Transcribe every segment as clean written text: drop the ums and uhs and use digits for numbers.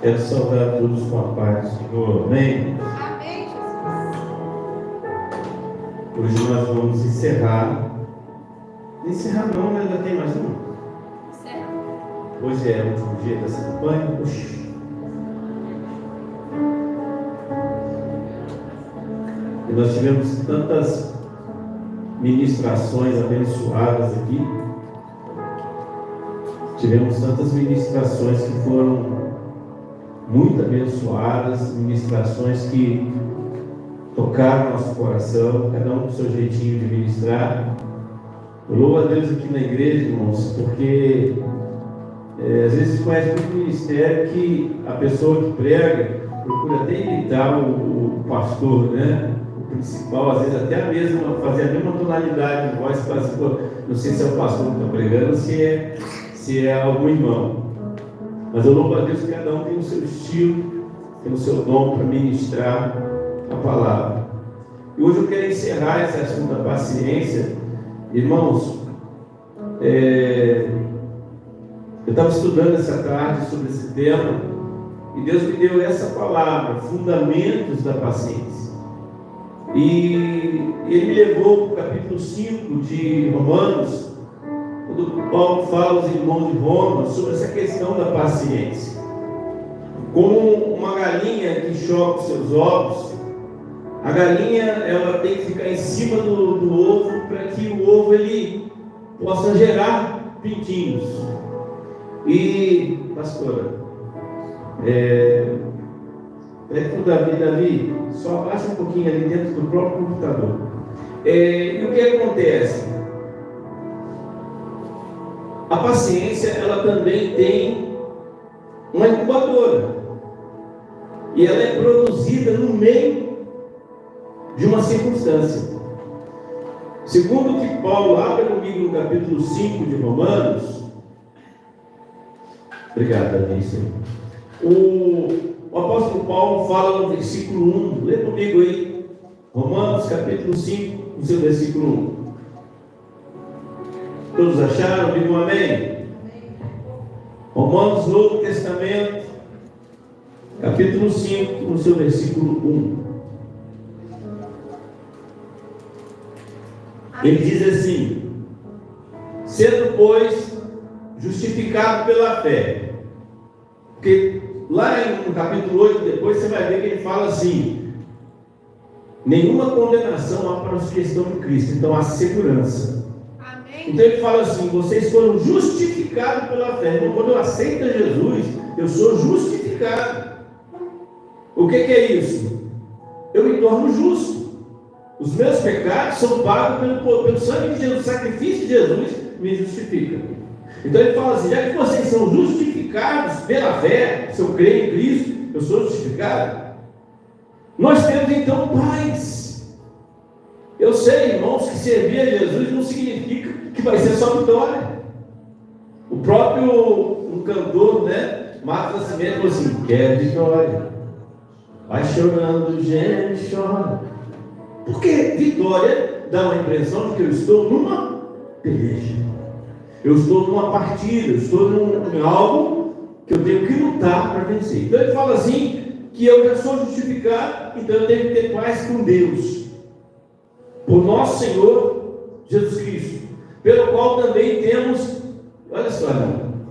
Quero saudar todos com a paz do Senhor. Amém? Amém, Jesus. Hoje nós vamos encerrar. Encerrar não, né? Ainda tem mais um. Encerra. Hoje é o último dia dessa campanha. Puxa. E nós tivemos tantas ministrações abençoadas aqui. Tivemos tantas ministrações que foram muito abençoadas, ministrações que tocaram nosso coração, cada um com o seu jeitinho de ministrar. Eu louvo a Deus aqui na igreja, irmãos, porque às vezes conhece muito ministério que a pessoa que prega procura até imitar o pastor, né? O principal, às vezes até fazer a mesma tonalidade de voz, não sei se é o pastor que está pregando, se é algum irmão. Mas eu louvo a Deus que cada um tem o seu estilo, tem o seu dom para ministrar a palavra. E hoje eu quero encerrar esse assunto da paciência. Irmãos, eu estava estudando essa tarde sobre esse tema e Deus me deu essa palavra, fundamentos da paciência. E Ele me levou para o capítulo 5 de Romanos, quando Paulo fala aos irmãos de Roma sobre essa questão da paciência. Como uma galinha que choca os seus ovos, a galinha ela tem que ficar em cima do ovo para que o ovo ele possa gerar pintinhos. E, pastora, com Davi, só baixa um pouquinho ali dentro do próprio computador. E o que acontece? A paciência, ela também tem uma incubadora. E ela é produzida no meio de uma circunstância. Segundo o que Paulo abre comigo no capítulo 5 de Romanos. Obrigado, Davi. O apóstolo Paulo fala no versículo 1. Lê comigo aí. Romanos capítulo 5, no seu versículo 1. Todos acharam? Digam amém. Romanos, Novo Testamento, capítulo 5, no seu versículo 1. Ele diz assim: sendo, pois, justificado pela fé. Porque lá no capítulo 8, depois você vai ver que ele fala assim: nenhuma condenação há para os que estão em Cristo. Então há segurança. Então ele fala assim: vocês foram justificados pela fé. Então quando eu aceito Jesus, eu sou justificado. O que é isso? Eu me torno justo. Os meus pecados são pagos pelo sangue de Jesus. O sacrifício de Jesus me justifica. Então ele fala assim: já que vocês são justificados pela fé, se eu creio em Cristo, eu sou justificado. Nós temos então paz. Eu sei, irmãos, que servir a Jesus não significa que vai ser só vitória. O próprio cantor, né, Marcos Nascimento, falou assim: quer vitória, vai chorando, gente, chora. Porque vitória dá uma impressão de que eu estou numa peleja, eu estou numa partida, eu estou em algo que eu tenho que lutar para vencer. Então ele fala assim, que eu já sou justificado, então eu tenho que ter paz com Deus, por nosso Senhor Jesus Cristo, pelo qual também temos, olha só,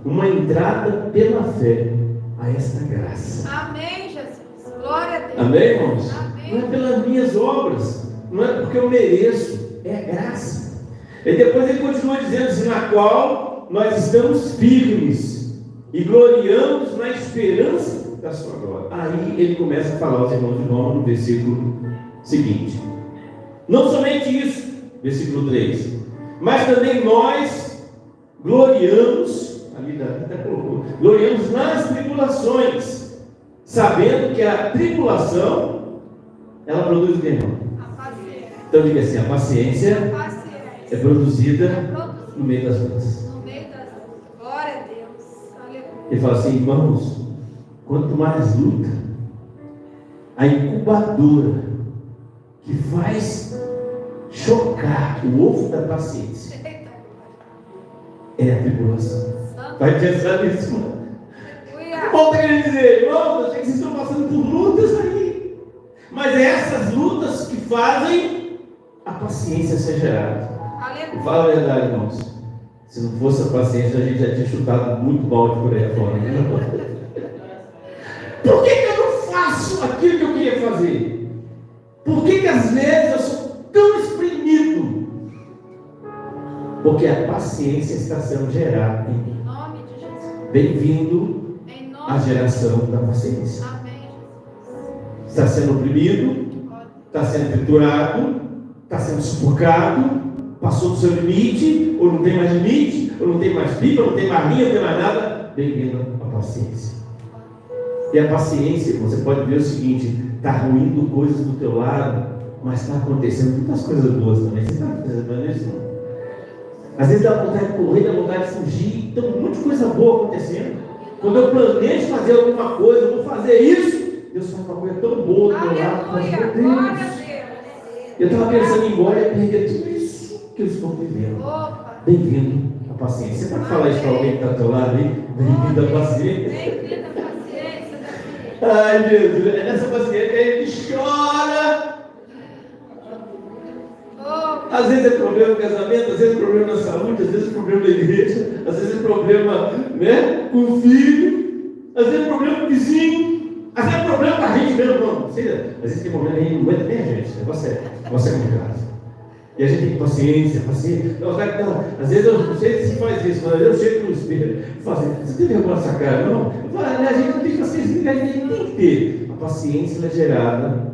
uma entrada pela fé a esta graça. Amém, Jesus. Glória a Deus. Amém, irmãos? Amém. Não é pelas minhas obras, não é porque eu mereço, é a graça. E depois ele continua dizendo assim: na qual nós estamos firmes e gloriamos na esperança da sua glória. Aí ele começa a falar aos irmãos de Roma no versículo seguinte: não somente isso, versículo 3, mas também nós gloriamos, ali Davi colocou, gloriamos nas tribulações, sabendo que a tribulação, ela produz o que, irmão? A paciência. Então diga assim: a paciência A paciência é produzida no meio das lutas. no meio das lutas. Glória a Deus. Aleluia. Ele fala assim: irmãos, quanto mais luta, a incubadora que faz chocar o ovo da paciência é a tribulação. Vai pensar nisso. Paulo está querendo dizer, irmãos, eu sei que vocês estão passando por lutas aí. Mas é essas lutas que fazem a paciência ser gerada. Aleluia. Fala a verdade, irmãos. Se não fosse a paciência, a gente já tinha chutado muito balde por aí fora. Por que eu não faço aquilo que eu queria fazer? Por que às vezes eu sou tão exprimido? Porque a paciência está sendo gerada em mim. Em nome de Jesus. Bem-vindo Em à nome de geração da paciência. Amém, Jesus. Está sendo oprimido, está sendo triturado, está sendo sufocado, passou do seu limite, ou não tem mais limite, ou não tem mais pipa, não tem mais linha, não tem mais nada. Bem-vindo à paciência. E a paciência, você pode ver o seguinte: está ruindo coisas do teu lado, mas está acontecendo muitas coisas boas também. Você está percebendo isso? Não? Às vezes dá vontade de correr, dá vontade de fugir, então um monte de coisa boa acontecendo. Quando eu planejo fazer alguma coisa, eu vou fazer isso, Deus faz uma coisa tão boa do meu lado. Mas, Aleluia. meu Glória a Deus, Deus. eu estava pensando em ir embora e perder tudo isso que eu estou vivendo. Opa. Bem-vindo à paciência. Você pode falar isso para alguém que está ao teu lado aí? Bem-vindo à paciência. Bem-vinda à paciência da vida. Ai, Jesus, é nessa paciência que a gente chora. Opa. Às vezes é problema no casamento, às vezes é problema na saúde, às vezes é problema na igreja, às vezes é problema, né, com o filho, às vezes é problema com o vizinho, às vezes é problema com a gente mesmo. Não sei, às vezes tem problema e a gente não aguenta nem a gente. O negócio é complicado. E a gente tem paciência. Às vezes eu não sei se faz isso, mas eu chego no espelho e falo assim: você tem vergonha dessa cara? Não. Eu falo, a gente não tem paciência, a gente tem que ter. A paciência é gerada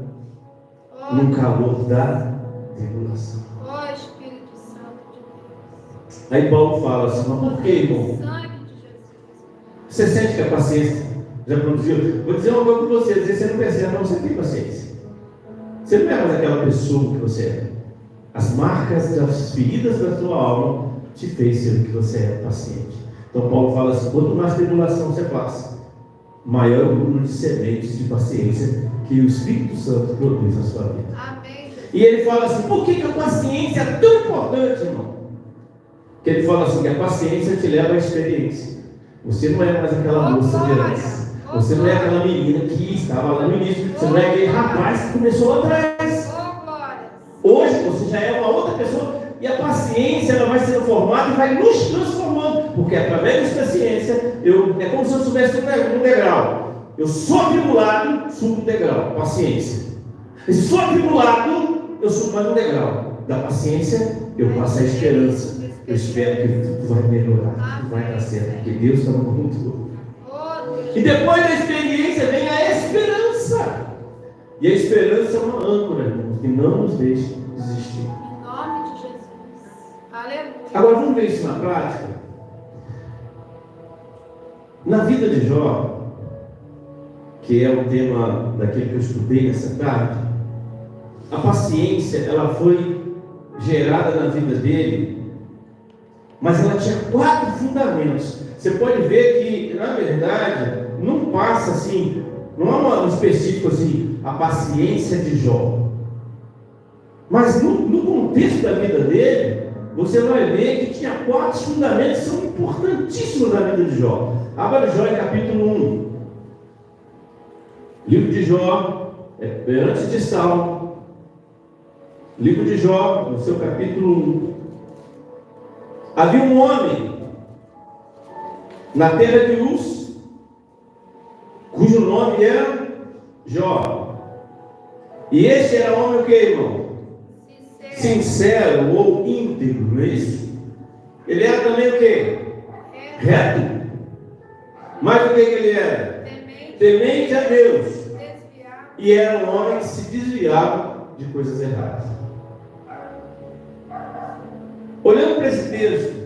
no calor da tribulação. Ó Espírito Santo de Deus. Aí Paulo fala assim: mas por que, irmão? Sangue de Jesus. Você sente que a paciência já produziu? Vou dizer uma coisa para você: às vezes você não percebe, mas você tem paciência. Você não é mais aquela pessoa que você é. As marcas das feridas da sua alma te fez ser o que você é, paciente. Então Paulo fala assim: quanto mais tribulação você passa, maior o número de sementes de paciência que o Espírito Santo produz na sua vida. Amém. E ele fala assim: por que a paciência é tão importante, irmão? Que ele fala assim: que a paciência te leva à experiência. Você não é mais aquela moça de antes. Você não é aquela menina que estava lá no início. Você não é aquele rapaz que começou lá atrás. Ó glória. Hoje você já é uma outra pessoa. E a paciência ela vai sendo formada e vai nos transformando. Porque através dessa paciência, é como se eu estivesse no degrau. Eu sou atribulado, subo um degrau. Paciência. E se sou atribulado, eu subo mais um degrau. Da paciência, eu passo a esperança. Eu espero que tudo vai melhorar, tudo vai dar certo, porque Deus está no controle. E depois da experiência vem a esperança. E a esperança é uma âncora, irmãos, que não nos deixa desistir. Em nome de Jesus. Aleluia. Agora vamos ver isso na prática. Na vida de Jó, que é o tema daquele que eu estudei nessa tarde, a paciência ela foi gerada na vida dele, mas ela tinha 4 fundamentos. Você pode ver que, na verdade, não passa assim, não é um específico assim, a paciência de Jó. Mas no contexto da vida dele, você vai ver que tinha 4 fundamentos que são importantíssimos na vida de Jó. Abra Jó em capítulo 1. Livro de Jó, antes de Salmo. Livro de Jó, no seu capítulo 1. Havia um homem na terra de Uz, cujo nome era Jó. E este era homem o que, irmão? Sincero ou íntegro, não é isso? Ele era também o que? Reto. Mas o que ele era? Temente a Deus. E era um homem que se desviava de coisas erradas. Olhando para esse texto,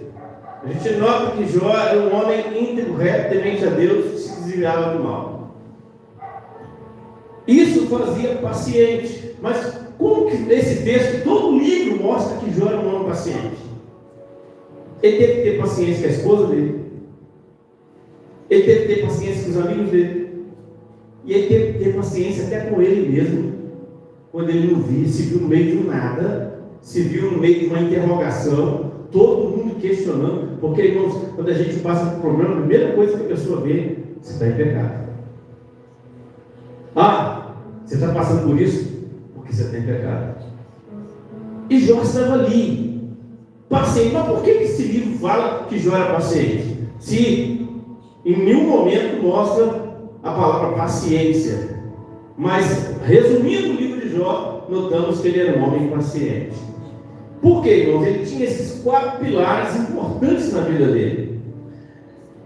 a gente nota que Jó era um homem íntegro, reto, temente a Deus, que se desviava do mal. Isso fazia paciente. Mas como que esse texto, todo o livro mostra que Jó era um homem paciente? Ele teve que ter paciência com a esposa dele. Ele teve que ter paciência com os amigos dele. E ele teve que ter paciência até com ele mesmo. Quando ele não via, se viu no meio de um nada, se viu no meio de uma interrogação, todo mundo questionando. Porque, irmãos, quando a gente passa por um problema, a primeira coisa que a pessoa vê você está em pecado. Ah, você está passando por isso? Porque você está em pecado. E Jó estava ali, paciente. Mas por que esse livro fala que Jó era paciente? Se em nenhum momento mostra a palavra paciência. Mas, resumindo o livro de Jó, notamos que ele era um homem paciente. Por quê, irmãos? Ele tinha esses 4 pilares importantes na vida dele.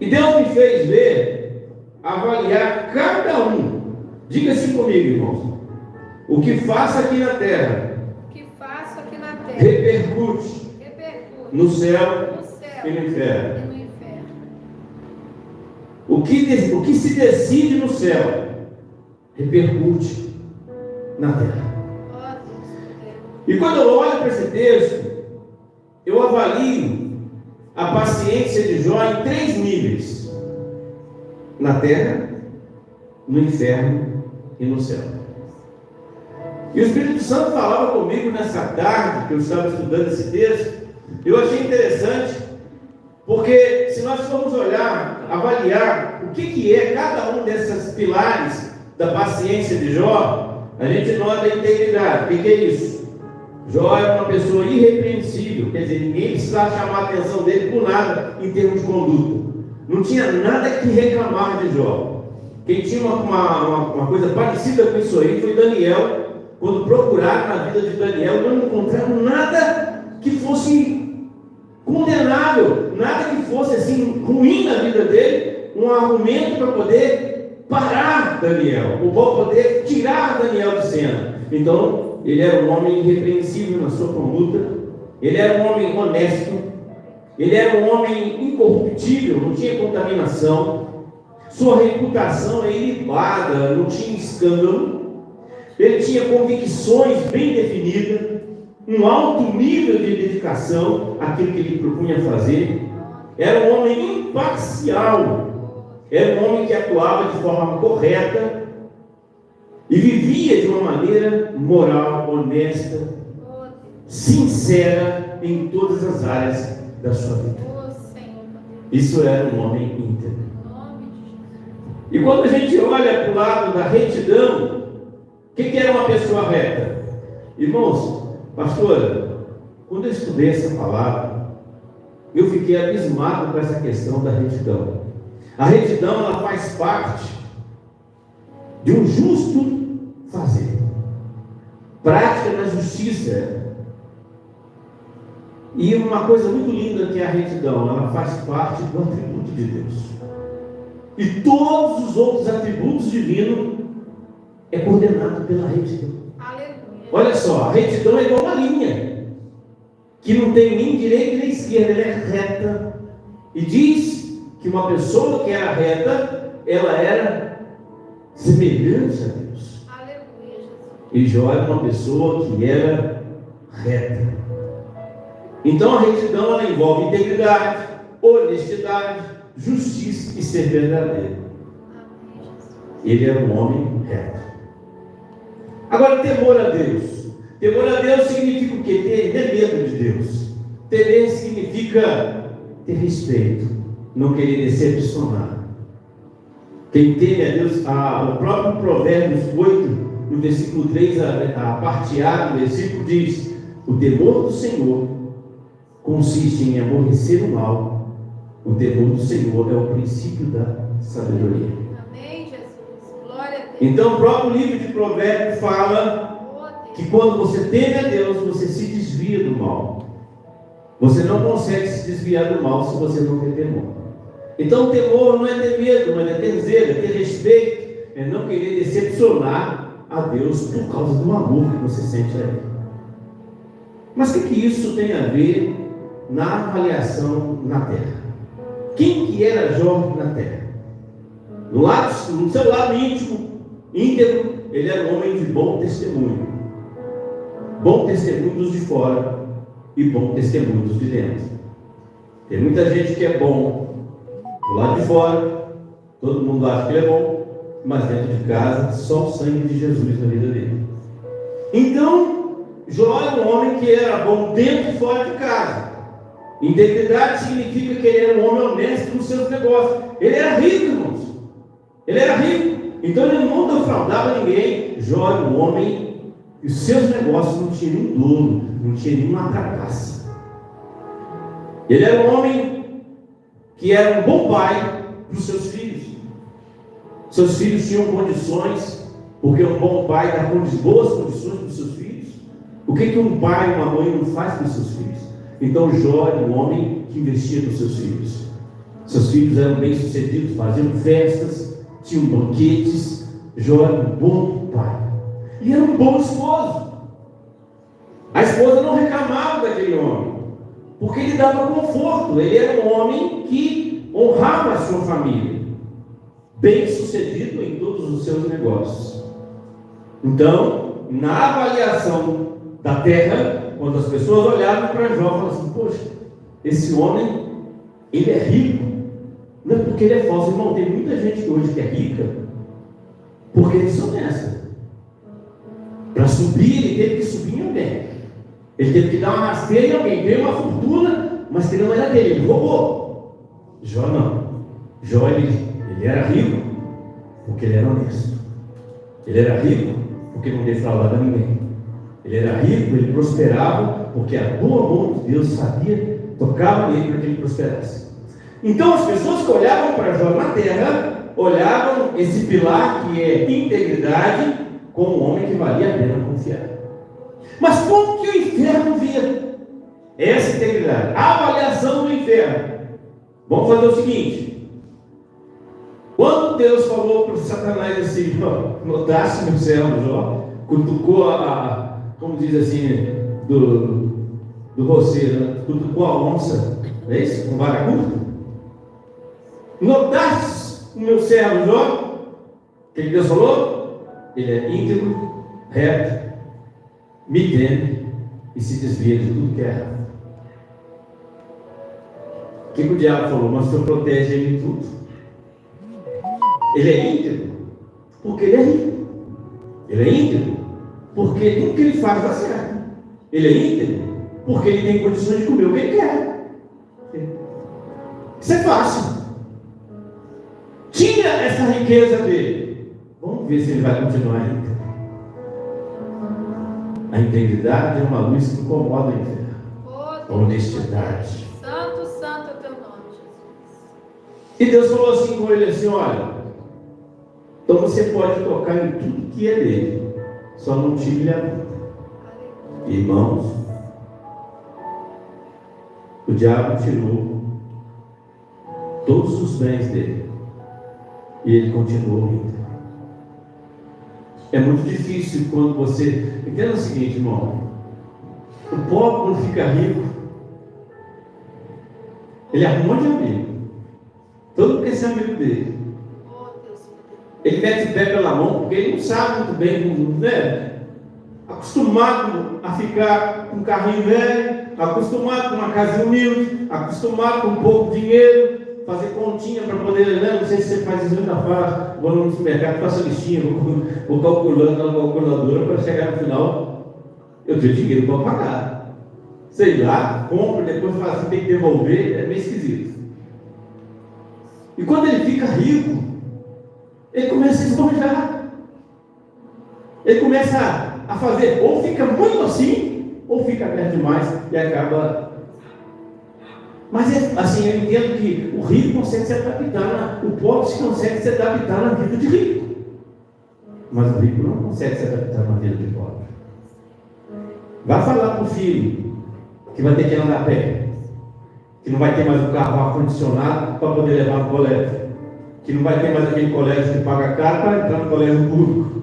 E Deus me fez ver, avaliar cada um. Diga assim comigo, irmãos. O que faço aqui na terra, repercute no céu e no inferno. O que se decide no céu, repercute na terra. E quando eu olho para esse texto, eu avalio a paciência de Jó em 3 níveis: na terra, no inferno e no céu. E o Espírito Santo falava comigo nessa tarde que eu estava estudando esse texto. Eu achei interessante, porque se nós formos olhar, avaliar o que é cada um desses pilares da paciência de Jó, a gente nota a integridade. O que é isso? Jó era uma pessoa irrepreensível, quer dizer, ninguém precisava chamar a atenção dele por nada em termos de conduta. Não tinha nada que reclamar de Jó. Quem tinha uma coisa parecida com isso aí foi Daniel. Quando procuraram na vida de Daniel, não encontraram nada que fosse condenável, nada que fosse assim ruim na vida dele, um argumento para poder parar Daniel, ou para poder tirar Daniel de cena. Então, ele era um homem irrepreensível na sua conduta, ele era um homem honesto, ele era um homem incorruptível, não tinha contaminação, sua reputação é ilibada, não tinha escândalo. Ele tinha convicções bem definidas, um alto nível de dedicação àquilo que ele propunha fazer. Era um homem imparcial, era um homem que atuava de forma correta e vivia de uma maneira moral, honesta, sincera em todas as áreas da sua vida. Isso era um homem íntegro. E quando a gente olha para o lado da retidão, o que era uma pessoa reta? Irmãos, pastora, quando eu estudei essa palavra, eu fiquei abismado com essa questão da retidão. A retidão, ela faz parte de um justo fazer, prática da justiça. E uma coisa muito linda que é a retidão, ela faz parte do atributo de Deus. E todos os outros atributos divinos é coordenado pela retidão. Aleluia. Olha só, a retidão é igual uma linha, que não tem nem direita nem esquerda, ela é reta. E diz que uma pessoa que era reta, ela era semelhante a Deus. Aleluia. E Jó era uma pessoa que era reta. Então a retidão, ela envolve integridade, honestidade, justiça e ser verdadeiro. Ele era um homem reto. Agora, temor a Deus. Temor a Deus significa o quê? Ter medo de Deus. Temer significa ter respeito, não querer decepcionar. Quem teme a Deus, o próprio Provérbios 8, no versículo 3, a parte A do versículo diz: o temor do Senhor consiste em aborrecer o mal. O temor do Senhor é o princípio da sabedoria. Então o próprio livro de Provérbios fala que quando você teme a Deus, você se desvia do mal. Você não consegue se desviar do mal se você não tem temor. Então o temor não é ter medo, mas é ter zelo, é ter respeito, é não querer decepcionar a Deus por causa do amor que você sente a Ele. Mas o que isso tem a ver na avaliação na terra? Quem que era Jó na terra? No seu lado íntimo, íntegro, ele era um homem de bom testemunho. Bom testemunho dos de fora e bom testemunho dos de dentro. Tem muita gente que é bom do lado de fora, todo mundo acha que ele é bom, mas dentro de casa, só o sangue de Jesus na vida dele. Então, Jó era um homem que era bom dentro e fora de casa. Integridade significa que ele era um homem honesto nos seus negócios. Ele era rico, irmãos. Ele era rico, então ele não defraudava ninguém. Jó era um homem e os seus negócios não tinham nenhum dono, não tinha nenhuma trapaça. Ele era um homem que era um bom pai para os seus filhos. Seus filhos tinham condições, porque um bom pai dá boas condições para os seus filhos. O que um pai e uma mãe não faz para os seus filhos? Então Jó era um homem que investia nos seus filhos. Seus filhos eram bem-sucedidos, faziam festas, tinham banquetes. Jó era um bom pai. E era um bom esposo. A esposa não reclamava daquele homem, porque ele dava conforto. Ele era um homem que honrava a sua família, bem-sucedido em todos os seus negócios. Então, na avaliação da terra, quando as pessoas olhavam para Jó, falavam assim: poxa, esse homem, ele é rico. Não é porque ele é falso, irmão. Tem muita gente hoje que é rica porque é desonesta. Para subir, ele teve que subir em alguém. Ele teve que dar uma rasteira em alguém. Veio uma fortuna, mas que não era dele, ele roubou. Jó não. Jó, ele era rico porque ele era honesto. Ele era rico porque não defraudava ninguém. Ele era rico, ele prosperava porque a boa mão de Deus sabia, tocava nele para que ele prosperasse. Então as pessoas que olhavam para Jó na terra, olhavam esse pilar que é integridade como um homem que valia a pena confiar. Mas como que o inferno via essa integridade? A avaliação do inferno. Vamos fazer o seguinte: quando Deus falou para o Satanás assim: notasse meu servo Jó, cutucou como diz assim, do roceiro, né? Cutucou a onça, não é isso? Com vara curta. Notasse o meu servo Jó? O que Deus falou? Ele é íntegro, reto, me teme e se desvia de tudo que é errado. O que o diabo falou? Mas o Senhor protege ele em tudo. Ele é íntegro porque ele é rico. Ele é íntegro porque tudo que ele faz dá certo. Ele é íntegro porque ele tem condições de comer o que ele quer. Isso é fácil. Tira essa riqueza dele. Vamos ver se ele vai continuar íntegro. A integridade é uma luz que incomoda o inferno. A honestidade. Santo, santo é o teu nome, Jesus. E Deus falou assim com ele assim: olha, então você pode tocar em tudo que é dele, só não tire a vida. Irmãos, o diabo tirou todos os bens dele e ele continuou íntegro. É muito difícil quando você... Entenda o seguinte, irmão: o pobre, quando fica rico, ele arruma um monte de amigo. Todo mundo quer ser amigo dele. Ele mete o pé pela mão porque ele não sabe muito bem, né? Acostumado a ficar com um carrinho velho, acostumado com uma casa humilde, acostumado com um pouco de dinheiro, fazer continha para poder, né? Não sei se você faz isso, ainda faz. Vou no supermercado, faço a listinha, vou calculando na calculadora para chegar no final, eu tenho dinheiro para pagar. Sei lá, compra, depois fala assim, tem que devolver, é meio esquisito. E quando ele fica rico, ele começa a esbanjar. Ele começa a fazer, ou fica muito assim, ou fica perto demais e acaba. Mas assim, eu entendo que o rico consegue se adaptar, o pobre se consegue se adaptar na vida de rico. Mas o rico não consegue se adaptar na vida de pobre. Vai falar para o filho que vai ter que andar a pé, que não vai ter mais um carro ar-condicionado para poder levar no colégio, que não vai ter mais aquele colégio que paga caro para entrar no colégio público.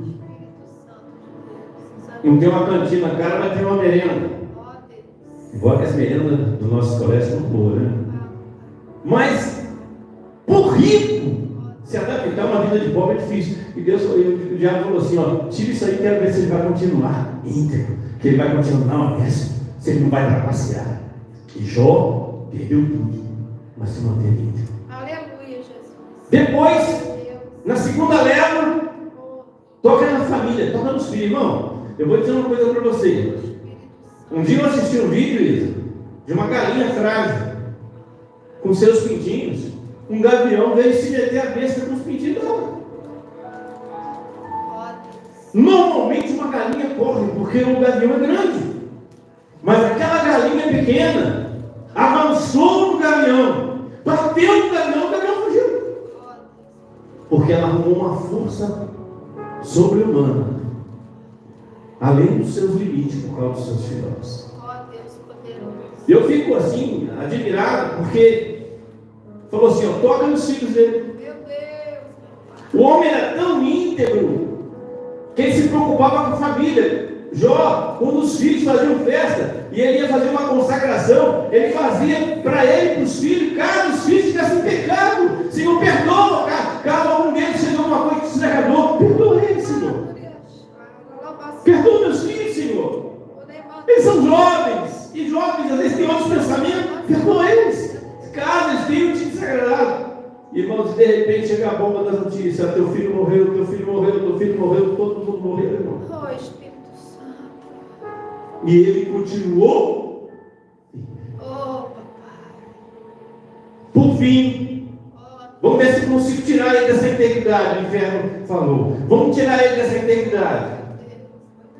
Não tem uma cantina cara, vai ter uma merenda. Embora que as merendas do nosso colégio são boas, né? Mas, por rico, se adaptar a uma vida de pobre é difícil. E Deus, o diabo falou assim: ó, tira isso aí, quero ver se ele vai continuar íntegro, que ele vai continuar honesto, se ele não vai trapacear. E Jó perdeu tudo, mas se manteve íntegro. Aleluia, Jesus. Depois, na segunda leva, toca na família, toca nos filhos, irmão. Eu vou dizer uma coisa para você. Um dia eu assisti um vídeo, Isa, de uma galinha frágil, com seus pintinhos. Um gavião veio se meter a besta com os pintinhos dela. Normalmente uma galinha corre, porque o gavião é grande. Mas aquela galinha pequena avançou no gavião, bateu no gavião, o gavião fugiu. Porque ela arrumou uma força sobre-humana, além dos seus limites, por causa dos seus filhotes. Eu fico assim, admirado, porque falou assim, ó, toca nos filhos dele. Meu Deus. O homem era tão íntegro que ele se preocupava com a família. Jó, quando os filhos faziam festa e ele ia fazer uma consagração, ele fazia para ele e para os filhos, caso os filhos tivessem pecado. Senhor, perdoa, caso algum deles seja alguma coisa que se agradou, perdoa eles, Senhor. Perdoa meus filhos, Senhor. Eles são jovens, e jovens às vezes têm outros pensamentos, perdoa eles, caso eles tenham te desagradado. Irmãos, de repente chega a bomba das notícias, teu filho morreu, teu filho morreu, teu filho morreu, todo mundo morreu, irmão. Oh, Espírito Santo. E ele continuou. Oh, papai. Por fim, vamos ver se consigo tirar ele dessa integridade. O inferno falou, vamos tirar ele dessa integridade.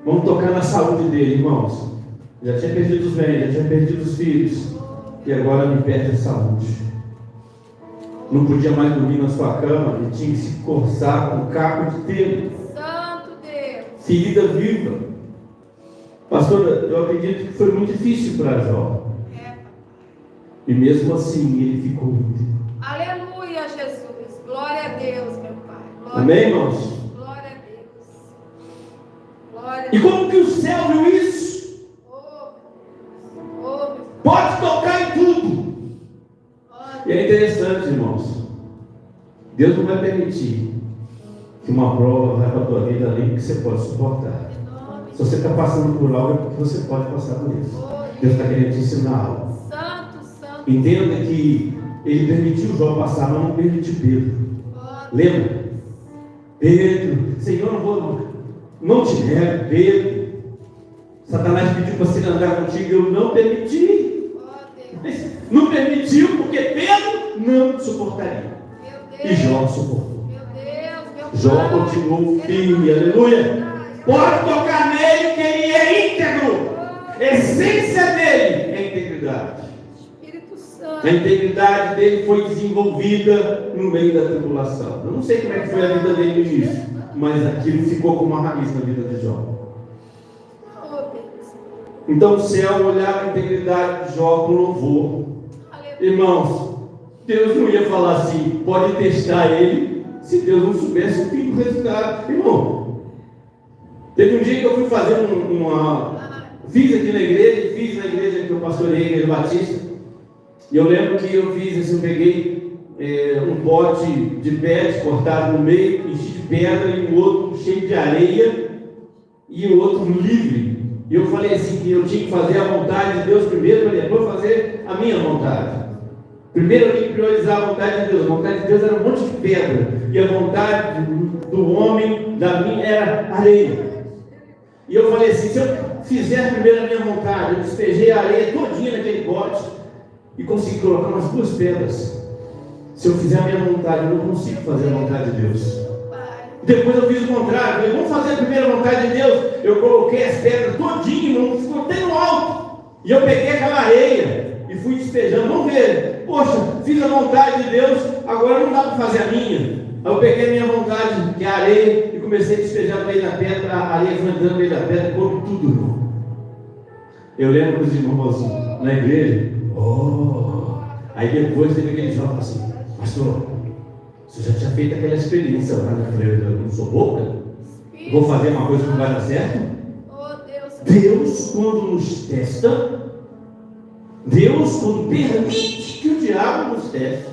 Vamos tocar na saúde dele, irmãos. Já tinha perdido os bens, já tinha perdido os filhos, e agora me perde a saúde. Não podia mais dormir na sua cama, ele tinha que se coçar com caco de telha. Santo Deus. Ferida viva. Pastora, eu acredito que foi muito difícil para Jó. E mesmo assim ele ficou íntegro. Aleluia, Jesus. Glória a Deus, meu Pai. Glória Amém, a Deus. irmãos? Glória a Deus. Glória a E Deus. como que o céu viu isso? Oh, meu Pai. Pode tocar em tudo. E é interessante, irmãos. Deus não vai permitir que uma prova vá para a tua vida além do que você pode suportar. Se você está passando por algo, é porque você pode passar por isso. Deus está querendo te ensinar algo. Santo, santo. Entenda que ele permitiu Jó passar, mas não permitiu Pedro. Lembra? Pedro, Senhor, não te nego, Pedro. Satanás pediu para se andar contigo, eu não permiti. Não permitiu porque Pedro não suportaria. E Jó suportou. Meu Deus, meu Pai. Jó continuou firme, aleluia. Pode tocar nele que ele é íntegro. A essência dele é a integridade. Espírito Santo. A integridade dele foi desenvolvida no meio da tribulação. Eu não sei como é que foi a vida dele no início, mas aquilo ficou como uma raiz na vida de Jó. Oh, Deus. Então o céu olhava a integridade de Jó com louvor. Aleluia. Irmãos, Deus não ia falar assim, pode testar ele, se Deus não soubesse o fim do resultado. Irmão, teve um dia que eu fui fazer fiz aqui na igreja que eu pastorei, a igreja batista, e eu lembro que eu fiz assim, eu peguei um pote de pet cortado no meio, enchi de pedra, e o outro cheio de areia, e o outro livre. E eu falei assim, que eu tinha que fazer a vontade de Deus primeiro, para depois fazer a minha vontade. Primeiro eu tinha que priorizar a vontade de Deus. A vontade de Deus era um monte de pedra, e a vontade do homem, da minha, era areia. E eu falei assim, se eu fizer primeiro a minha vontade, eu despejei a areia todinha naquele pote, e consegui colocar umas 2 pedras. Se eu fizer a minha vontade, eu não consigo fazer a vontade de Deus. Depois eu fiz o contrário, falei, vamos fazer a primeira vontade de Deus. Eu coloquei as pedras todinho, não ficou até no alto. E eu peguei aquela areia e fui despejando. Vamos ver, poxa, fiz a vontade de Deus, agora não dá para fazer a minha. Aí eu peguei a minha vontade, que é a areia, e comecei a despejar no meio da pedra. A areia foi entrando no meio da pedra, ficou tudo, irmão. Eu lembro que os irmãos na igreja, aí depois teve aquele jovem assim, pastor, você já tinha feito aquela experiência lá, né? Eu falei, eu não sou boca, vou fazer uma coisa que não vai dar certo. Deus, quando nos testa, Deus, quando permite que o diabo nos teste,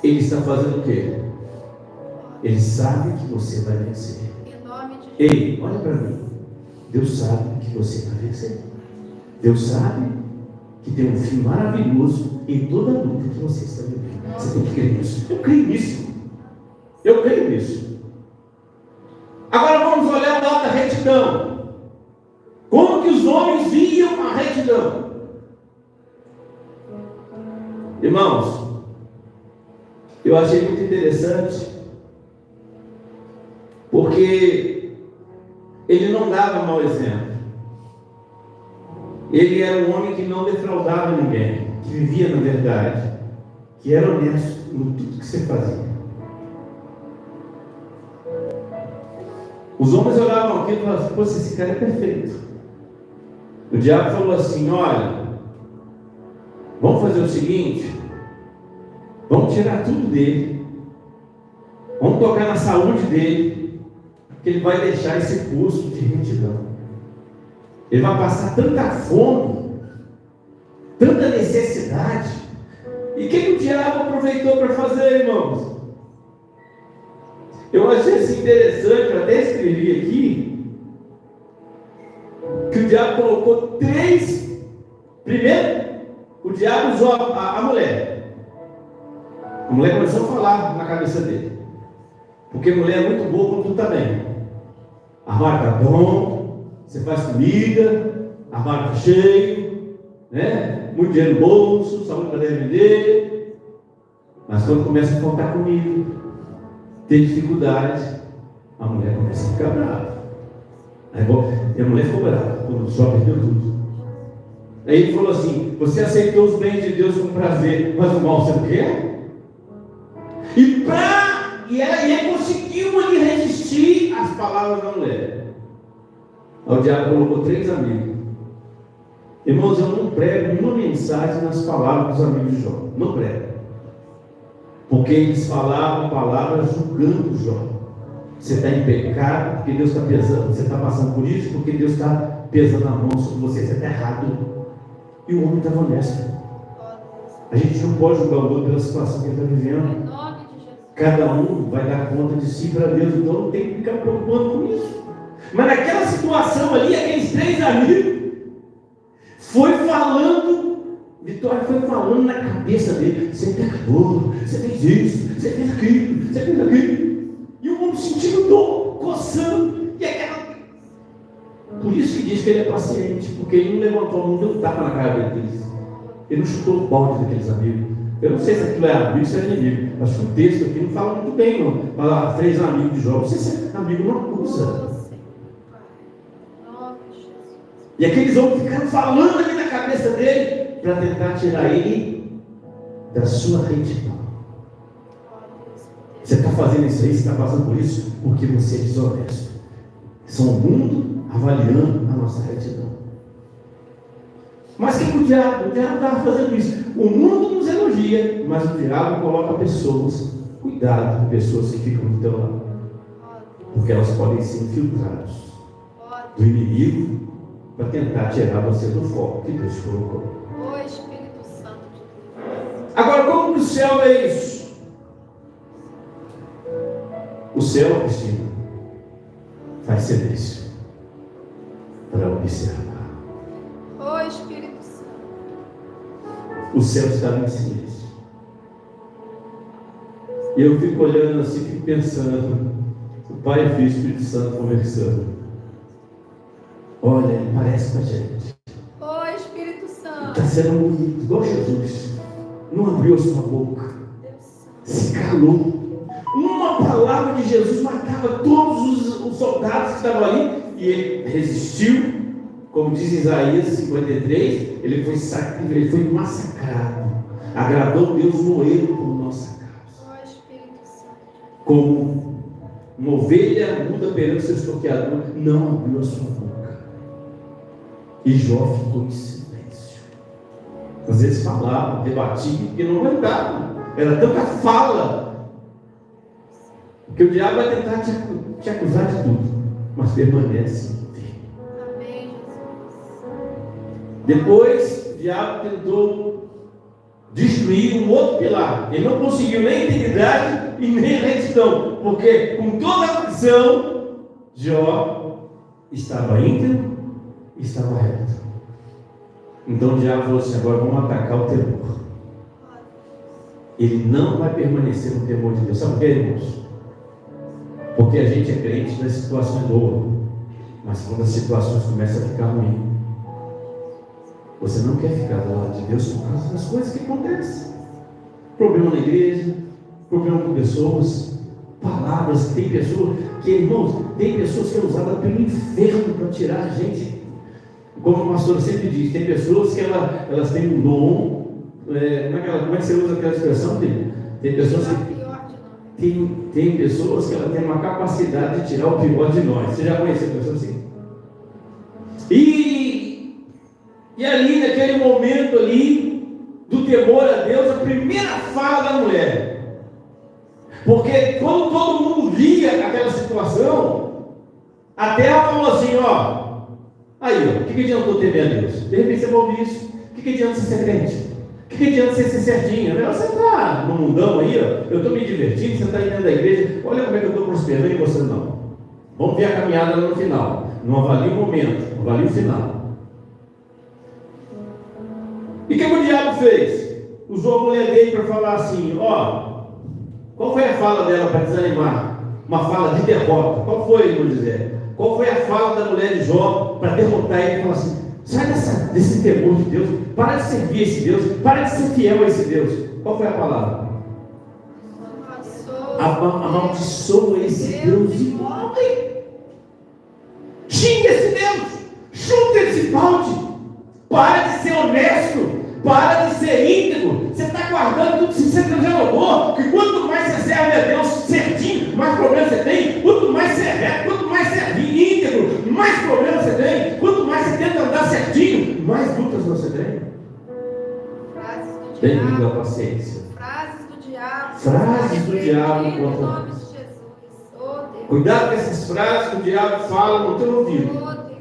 Ele está fazendo o quê? Ele sabe que você vai vencer. Ei, olha para mim. Deus sabe que você vai vencer. Deus sabe que tem um fim maravilhoso em toda a luta que você está vivendo. Você tem que crer nisso. Eu creio nisso. Eu creio nisso. Agora vamos olhar o lado da retidão. Como que os homens viam a retidão? Irmãos, eu achei muito interessante, Porque ele não dava mau exemplo. Ele era um homem que não defraudava ninguém, que vivia na verdade, que era honesto em tudo que você fazia. Os homens olhavam aquilo e falavam assim: poxa, esse cara é perfeito. O diabo falou assim: olha, vamos fazer o seguinte, vamos tirar tudo dele, vamos tocar na saúde dele, que ele vai deixar esse curso de retidão. Ele vai passar tanta fome, tanta necessidade. E o que o diabo aproveitou para fazer, irmãos? Eu achei isso interessante, eu até escrevi aqui, que o diabo colocou 3. Primeiro, o diabo usou a mulher. A mulher começou a falar na cabeça dele. Porque mulher é muito boa quando tudo está bem. Armário está bom, você faz comida, armário está cheio, né? Muito dinheiro no bolso, saúde para vender. Mas quando começa a faltar comida, ter dificuldade, a mulher começa a ficar brava. Aí, e a mulher ficou brava, quando só perdeu tudo. Aí ele falou assim: você aceitou os bens de Deus com prazer, mas o mal você não quer? E ele conseguiu resistir às palavras da mulher. Aí o diabo colocou 3 amigos. Irmãos, eu não prego nenhuma mensagem nas palavras dos amigos de Jó. Não prego. Porque eles falavam palavras julgando Jó. Você está em pecado porque Deus está pesando. Você está passando por isso porque Deus está pesando a mão sobre você. Você está errado. E o homem estava honesto. A gente não pode julgar o outro pela situação que ele está vivendo. Cada um vai dar conta de si para Deus. Então não tem que ficar preocupando com isso. Mas naquela situação ali, aqueles 3 amigos foi falando. Vitória foi falando na cabeça dele: você é pecador, você fez isso, você fez aquilo, você fez aquilo. E o homem sentindo dor, coçando. E aquela... Por isso que diz que ele é paciente, porque ele não levantou a mão, deu um tapa na cara deles. Ele não chutou o balde daqueles amigos. Eu não sei se aquilo é amigo ou se é inimigo. Acho que o texto aqui não fala muito bem, não. Fala 3 amigos de Jó. Não sei se é amigo ou não acusa. E aqueles homens ficaram falando ali na cabeça dele para tentar tirar ele da sua retidão. Você está fazendo isso aí, você está passando por isso porque você é desonesto. São o mundo avaliando a nossa retidão. Mas o diabo? O diabo estava fazendo isso. O mundo nos elogia, mas o diabo coloca pessoas. Cuidado com pessoas que ficam do teu lado, porque elas podem ser infiltradas do inimigo para tentar tirar você do foco que Deus colocou. O Espírito Santo de Deus. Agora, como que o céu é isso? O céu, Cristina, faz silêncio para observar. O Espírito Santo. O céu está em silêncio. E eu fico olhando assim, fico pensando, o Pai, Filho e Espírito Santo conversando. Olha, ele parece com a gente. O Espírito Santo. Está sendo bonito, igual Jesus. Não abriu a sua boca. Se calou. Uma palavra de Jesus matava todos os soldados que estavam ali. E ele resistiu. Como diz Isaías 53, ele foi massacrado. Agradou Deus moê-lo por nossa causa. O Espírito Santo. Como uma ovelha muda perante seu estorqueador, não abriu a sua boca. E Jó ficou em silêncio. Às vezes falava, debatia, porque não aguentava. Era tanta fala. Porque o diabo vai tentar te acusar de tudo, mas permanece firme. Amém, Jesus. Depois, o diabo tentou destruir um outro pilar. Ele não conseguiu nem integridade e nem retidão, porque com toda a aflição, Jó estava íntegro e estava reto. Então o diabo falou assim: agora vamos atacar o temor. Ele não vai permanecer no temor de Deus. Sabe por quê, irmãos? Porque a gente é crente nas situações boas, mas quando as situações começam a ficar ruins, você não quer ficar do lado de Deus por causa das coisas que acontecem. Problema na igreja, problema com pessoas, palavras. Tem pessoas que, irmãos, tem pessoas que são usadas pelo inferno para tirar a gente. Como o pastor sempre diz, tem pessoas que elas têm um dom. Como é que você usa aquela expressão? Tem pessoas que tem pessoas que elas têm uma capacidade de tirar o pior de nós. Você já conheceu pessoas assim? E ali, naquele momento ali, do temor a Deus, a primeira fala da mulher. Porque quando todo mundo via aquela situação, a terra falou assim, aí, o que adiantou temer a Deus? De repente você vai ouvir isso. O que adianta ser crente? O que adianta ser certinho? Você está no mundão aí, eu estou me divertindo, você está aí dentro da igreja, olha como é que eu estou prosperando e você não. Vamos ver a caminhada lá no final. Não avalie o momento, avalie o final. E o que o diabo fez? Usou a mulher dele para falar assim, qual foi a fala dela para desanimar? Uma fala de derrota. Qual foi, irmão José? Qual foi a fala da mulher de Jó para derrotar ele e falar assim, sai desse temor de Deus, para de servir esse Deus, para de ser fiel a esse Deus. Qual foi a palavra? Amaldiçoa esse Deus e morre. Xinga esse Deus, chuta esse balde, para de ser honesto, para de ser íntegro. Você está guardando tudo, se você já notou que quanto mais você serve a Deus certinho, mais problemas você tem. Quanto mais você é reto, quanto mais você é íntegro, mais problemas você tem. Quanto mais você tenta andar certinho, mais lutas você tem. Frases do Bem-vindo diabo. à paciência. Frases do diabo. Frases do diabo Em contra nome nós. de Jesus. Oh, Deus. Cuidado com essas frases que o diabo fala no teu ouvido. Oh, Deus.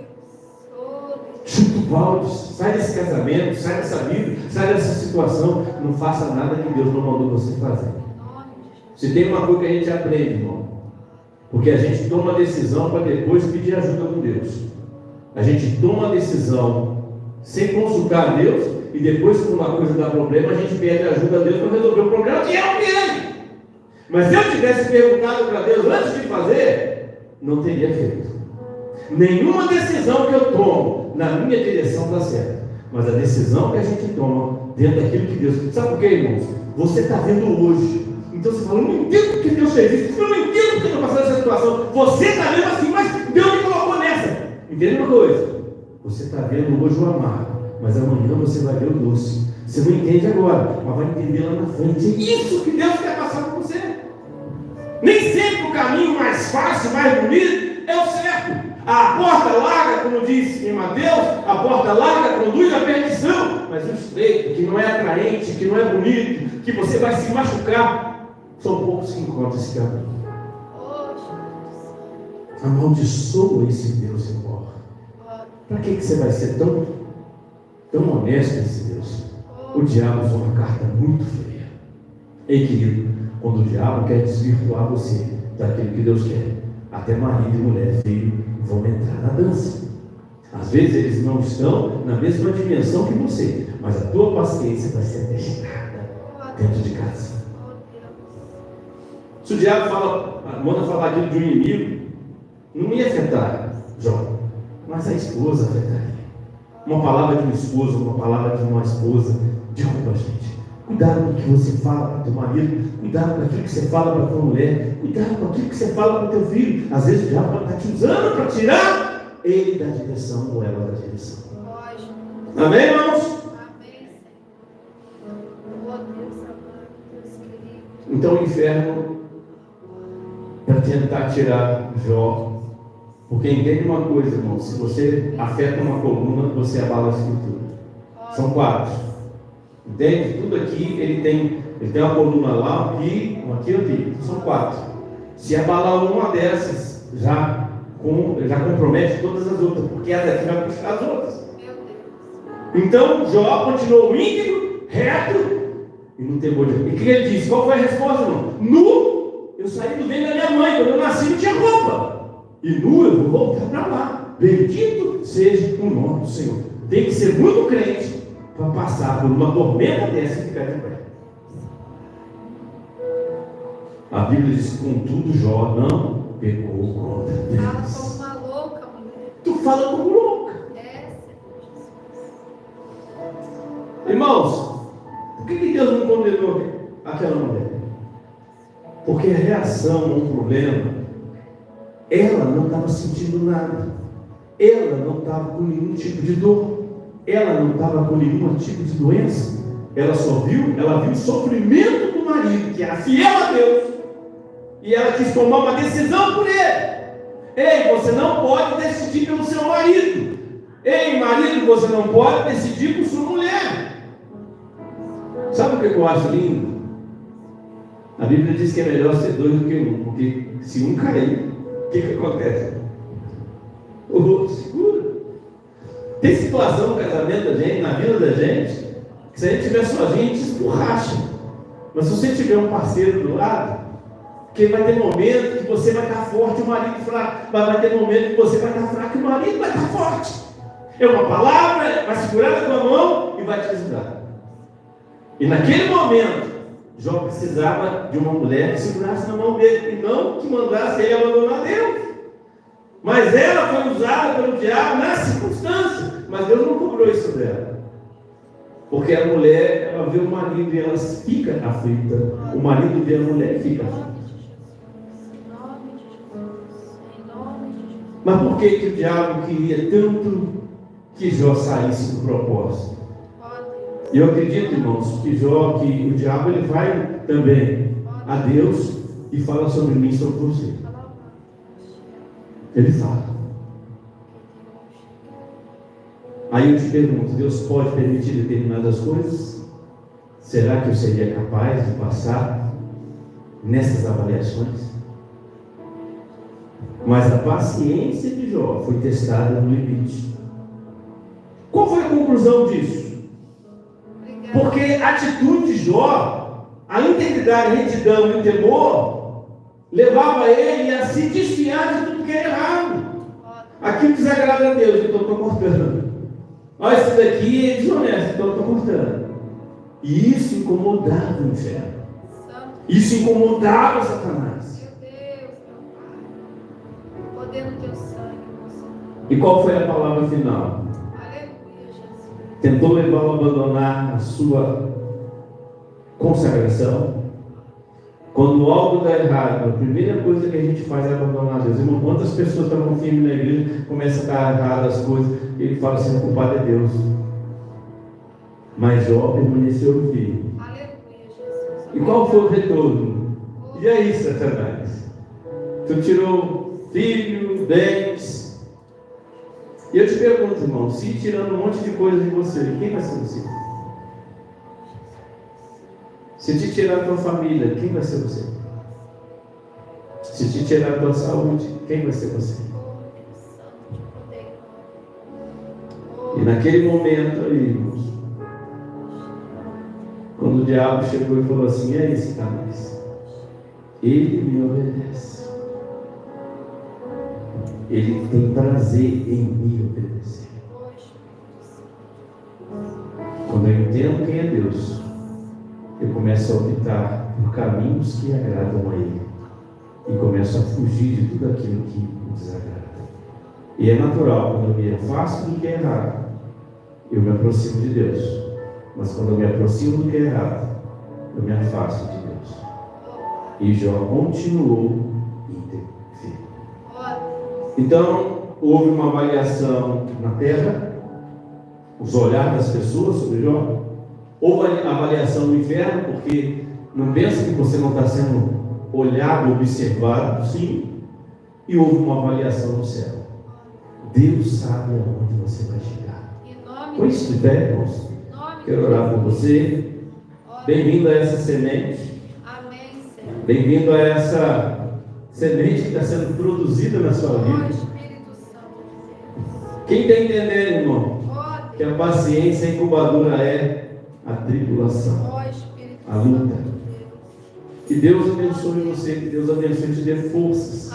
Oh, Deus. Chuta o balde, sai desse casamento, sai dessa vida, sai dessa situação. Não faça nada que Deus não mandou você fazer. Em nome de Jesus. Se tem uma coisa que a gente aprende, irmão, porque a gente toma decisão para depois pedir ajuda com Deus. A gente toma decisão sem consultar a Deus e depois, quando uma coisa dá problema, a gente pede ajuda a Deus para resolver o problema que é o dele. Mas se eu tivesse perguntado para Deus antes de fazer, não teria feito. Nenhuma decisão que eu tomo na minha direção dá certo. Mas a decisão que a gente toma dentro daquilo que Deus... Sabe por quê, irmãos? Você está vendo hoje. Então você fala, eu não entendo porque Deus fez isso. Eu não entendo porque eu estou passando essa situação. Você está vendo assim, mas Deus me colocou nessa. Entende uma coisa? Você está vendo hoje o amargo, mas amanhã você vai ver o doce. Você não entende agora, mas vai entender lá na frente. É isso que Deus quer passar por você. Nem sempre o caminho mais fácil, mais bonito, é o certo. A porta larga, como diz em Mateus, a porta larga conduz à perdição. Mas o estreito, que não é atraente, que não é bonito, que você vai se machucar, são poucos que encontram esse caminho. Amaldiçoa esse Deus e morre. Para que você vai ser tão honesto esse Deus? O diabo usou uma carta muito feia. Ei, querido, quando o diabo quer desvirtuar você daquilo que Deus quer, até marido e mulher, filho, vão entrar na dança. Às vezes eles não estão na mesma dimensão que você, mas a tua paciência vai ser testada dentro de casa. Se o diabo manda falar aquilo de um inimigo, não ia afetar Jó, mas a esposa afetaria. Uma palavra de um esposo, uma palavra de uma esposa derruba a gente. Cuidado com o que você fala para o teu marido, cuidado com aquilo que você fala para a tua mulher, cuidado com aquilo que você fala para o teu filho. Às vezes o diabo está te usando para tirar ele da direção ou ela da direção. Amém, irmãos? Amém, Senhor. Oh, Deus amado, Deus querido. Então o inferno, para tentar tirar Jó, porque entende uma coisa, irmão, se você afeta uma coluna, você abala a estrutura. São 4. Entende? Tudo aqui ele tem uma coluna lá, aqui, aqui. São 4. Se abalar uma dessas, já compromete todas as outras, porque a daqui vai puxar as outras. Então Jó continuou íntegro, reto e não temor de Deus. E o que ele disse? Qual foi a resposta, irmão? Nu, eu saí do ventre da minha mãe, quando eu nasci não tinha roupa. E nu eu vou voltar para lá. Bendito seja o nome do Senhor. Tem que ser muito crente para passar por uma tormenta dessa e ficar de pé. A Bíblia diz: contudo, Jó não pecou contra Deus. Fala como uma louca, mulher. Tu fala como louca. Irmãos, por que Deus não condenou aquela mulher? Porque a reação a um problema, ela não estava sentindo nada. Ela não estava com nenhum tipo de dor. Ela não estava com nenhum tipo de doença. Ela viu o sofrimento do marido, que era fiel a Deus. E ela quis tomar uma decisão por ele. Ei, você não pode decidir pelo seu marido. Ei, marido, você não pode decidir por sua mulher. Sabe o que eu acho lindo? A Bíblia diz que é melhor ser dois do que um, porque se um cair, o que acontece? O outro segura. Tem situação no casamento da gente, na vida da gente, que se a gente estiver sozinho, a gente esborracha. Mas se você tiver um parceiro do lado, porque vai ter momento que você vai estar forte e o marido fraco, mas vai ter momento que você vai estar fraco e o marido vai estar forte. É uma palavra, vai segurar na tua mão e vai te ajudar. E naquele momento, Jó precisava de uma mulher que segurasse na mão dele e não que mandasse ele abandonar Deus. Mas ela foi usada pelo diabo na circunstância, mas Deus não cobrou isso dela. Porque a mulher, ela vê o marido e ela fica aflita. O marido vê a mulher e fica aflita. Mas por que o diabo queria tanto que Jó saísse do propósito? E eu acredito, irmãos, que o diabo ele vai também a Deus e fala sobre mim, sobre você. Ele fala. Aí eu te pergunto, Deus pode permitir determinadas coisas? Será que eu seria capaz de passar nessas avaliações? Mas a paciência de Jó foi testada no limite. Qual foi a conclusão disso? Porque a atitude de Jó, a integridade, a retidão e o temor, levava ele a se desfiar de tudo que é errado. Aquilo que desagrada a Deus, então eu estou cortando. Olha, isso daqui é desonesto, então eu estou cortando. E isso incomodava o inferno. Isso incomodava Satanás. Meu Deus, meu Pai. Poder no teu sangue, Senhor. E qual foi a palavra final? Aleluia, Jesus. Tentou levá-lo a abandonar a sua consagração. Quando algo dá errado, a primeira coisa que a gente faz é abandonar Deus. Irmão, quantas pessoas estavam firmes na igreja, começam a dar errado as coisas, e ele fala assim, o culpado é Deus. Mas Jó permaneceu firme. Aleluia, Jesus. E qual foi o retorno? E aí, Satanás? Tu tirou filho, bens. E eu te pergunto, irmão, se tirando um monte de coisa de você, quem vai ser você? Se te tirar a tua família, quem vai ser você? Se te tirar a tua saúde, quem vai ser você? E naquele momento aí, irmãos, quando o diabo chegou e falou assim, é esse Satanás, ele me obedece. Ele tem prazer em me obedecer. Quando eu entendo quem é Deus, eu começo a optar por caminhos que agradam a Ele. E começo a fugir de tudo aquilo que me desagrada. E é natural, quando eu me afasto do que é errado, eu me aproximo de Deus. Mas quando eu me aproximo do que é errado, eu me afasto de Deus. E Jó continuou íntegro. Então, houve uma avaliação na terra, os olhares das pessoas sobre Jó. Houve a avaliação no inferno, porque não pensa que você não está sendo olhado, observado, sim. E houve uma avaliação no céu. Deus sabe aonde você vai chegar. Põe isso de pé, irmãos. Quero orar por você. Bem-vindo a essa semente. Bem-vindo a essa semente que está sendo produzida na sua vida. Quem está entendendo, irmão? Que a paciência incubadora é a tribulação, a luta. Que Deus abençoe você, que Deus abençoe e te dê forças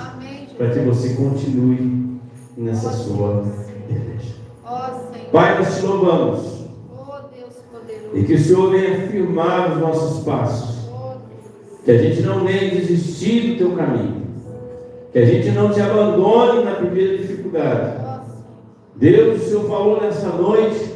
para que você continue nessa sua igreja. Pai, nós te louvamos e que o Senhor venha firmar os nossos passos, que a gente não venha desistir do teu caminho, que a gente não te abandone na primeira dificuldade. Deus, o Senhor falou nessa noite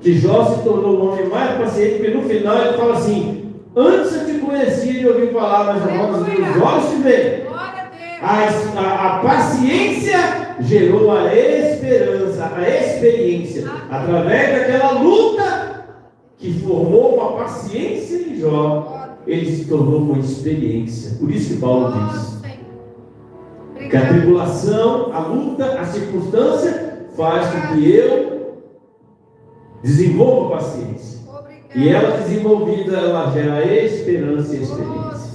que Jó se tornou o homem mais paciente, porque no final ele fala assim, Antes eu te conhecia e ouvi falar, mas agora os meus olhos te veem. Glória a Deus. A paciência gerou a esperança, a experiência, através daquela luta que formou uma paciência em Jó, ele se tornou uma experiência. Por isso que Paulo diz que a tribulação, a luta, a circunstância faz com que eu desenvolva paciência. E ela desenvolvida, ela gera esperança e experiência.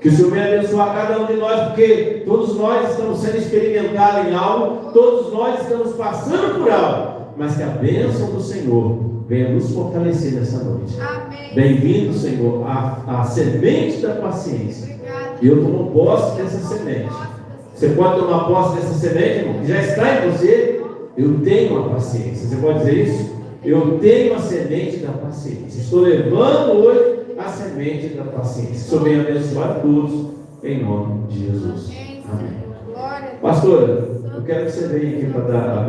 Que o Senhor venha abençoar cada um de nós, porque todos nós estamos sendo experimentados em algo, todos nós estamos passando por algo, mas que a bênção do Senhor venha nos fortalecer nessa noite. Bem-vindo, Senhor, à semente da paciência. E eu tomo posse dessa semente. Você pode tomar posse dessa semente, irmão, que já está em você. Eu tenho a paciência. Você pode dizer isso? Eu tenho a semente da paciência. Estou levando hoje a semente da paciência. Que o Senhor venha abençoar todos, em nome de Jesus. Amém. Pastora, eu quero que você venha aqui para dar a